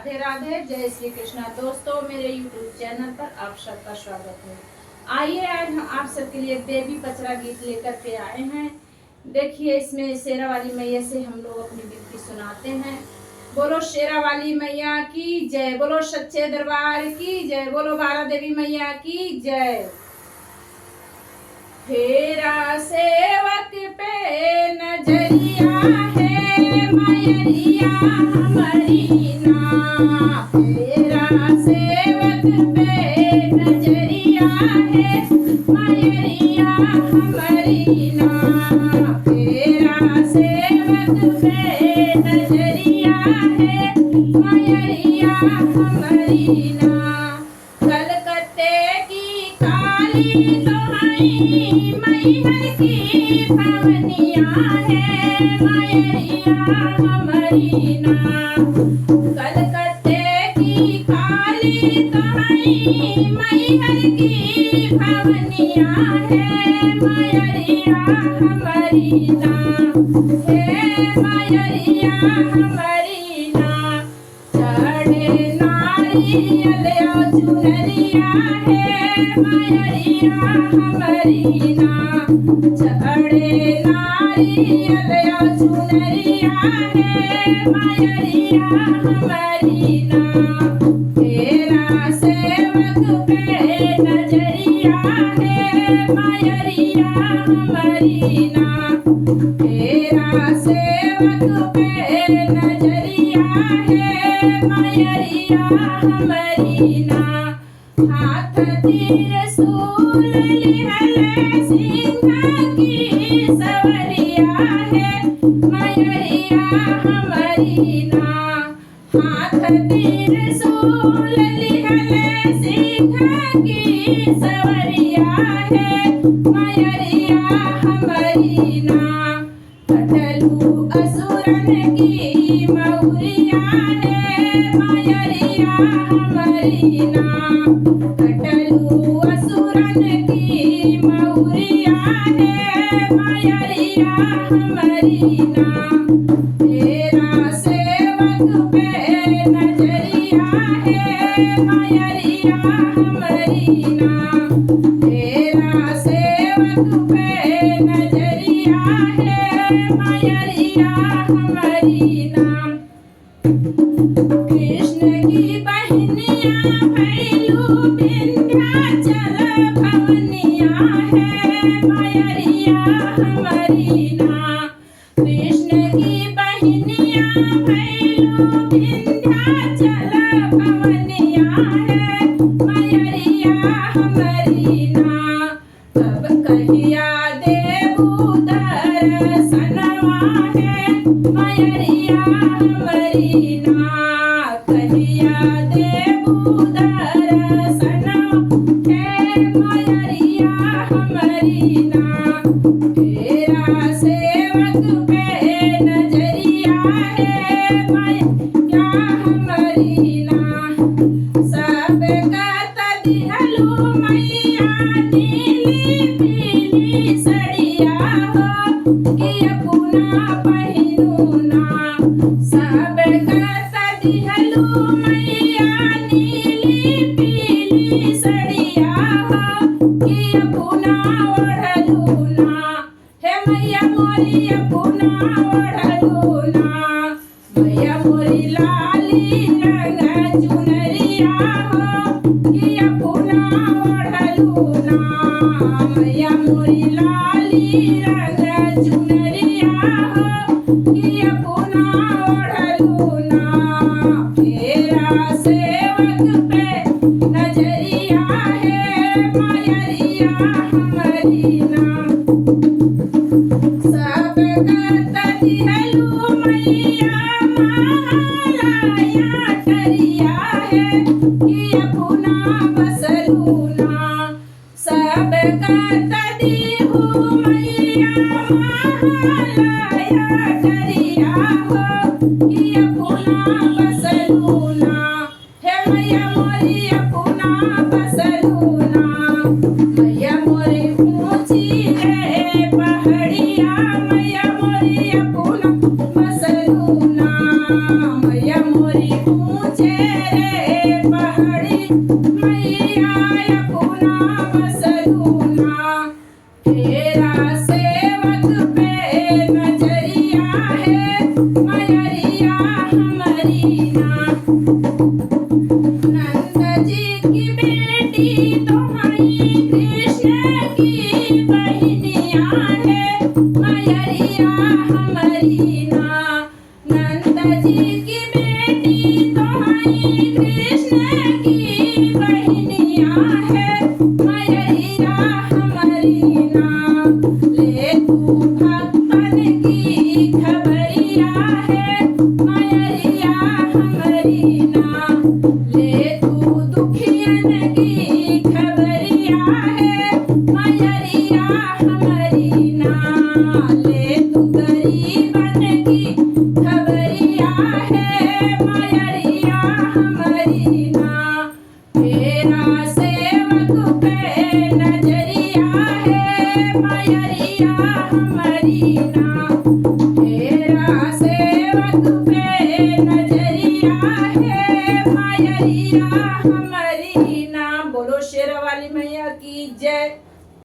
राधे राधे, जय श्री कृष्णा। दोस्तों, मेरे YouTube चैनल पर आप सबका स्वागत है। आइए आज हम आप सबके लिए देवी पचरा गीत लेकर के आए हैं। देखिए, इसमें शेरा वाली मैया से हम लोग अपनी विनती सुनाते हैं। बोलो शेरा वाली मैया की जय, बोलो सच्चे दरबार की जय, बोलो बारा देवी मैया की जय। फेरा सेवक पे नजरिया है मैरिया हमारी ना, फेरा सेवक पे नजरिया है मैरिया हमारी ना, फेरा सेवक पे नजरिया है मैरिया हमारी ना। कलकत्ते की काली मैहर की भवनिया है मैरिया हमारी ना, कलकत्ते की काली मैहर की भवनिया है मैरिया हमारी ना, हे मैरिया हमारी ना। चढ़े नारियल चुनरिया है मैरिया हमारी ना, चढ़े नारियल चुनरिया है मैरिया हमारी ना। तेरा सेवक पे नजरिया है मैरिया हमारी ना, तेरा सेवक पे नजरिया है मैरिया हमारी ना। हाथ त्रिशूल लिहले सिंह की सवरिया है मैरिया हमारी ना, हाथ त्रिशूल लिहले सिंह की सवरिया है मैरिया हमारी ना। कटलू असुरन की मौरिया है मैरिया हमारी ना, कटलू असुरन की मौरिया है मैरिया हमारी ना। तेरा सेवक पे नजरिया है मैरिया हमारी ना, तेरा सेवक पे नजरिया है मैरिया हमारी ना। कृष्ण की बहनिया भैलू विंध्याचल भवनिया है मैरिया हमारी ना, कृष्ण की बहनिया भैलू विंध्याचल भवनिया है मैरिया हमारी ना। तब कहिया देबू दर्शनवा है मैरिया हमारी ना, कहिया देबू दर्शनवा है मैरिया हमारी ना। तेरा सेवक पे नजरिया है मैरिया हमारी ना। सब गत दिहलू मैया नीली पीली सड़िया हो कि अपना पहिनू ना, सब गत दिहलू मैया नीली पीली सड़िया हो कि अपना ओढ़लू ना, हे मैया मोरी अपना ओढ़लू ना। मैया मोरी लाली रंग चुनरिया हो कि अपना ओढ़लू ना, मैया मोरी लाली रंग चुनरिया हो कि अपना ओढ़लू ना। तेरा सेवक पे नजरिया है मैरिया हमारी ना। सब गत दिहलू मैया महालया ठरिया है कि अपना बसलू ना, सब गत दिहू मैया महालया ठरिया हो कि अपना बसलू ना, हे मैया मोरी अपना बसलू ना। मैया मोरी ऊंची है पहाड़िया मैया मोरी अपना बसलू ना, मैया मोरी ऊंचे हमारी ना। नंद जी की बेटी तुम्हारी कृष्ण की बहनिया है मयरिया हमारी ना। नंद जी की बेटी तुम्हारी कृष्ण की बहनिया है मयरिया हमारी ना। ले तू भक्तन की खबरिया है मयरिया हमारी ना। ले तू दुखियन की खबरिया है मयरिया हमारी ना। ले तू गरीबन की खबरिया है मयरिया हमारी ना। तेरा सेवक पे नजरिया है मयरिया हमारी ना। तेरा सेवक पे नजरिया है मयरिया हमारी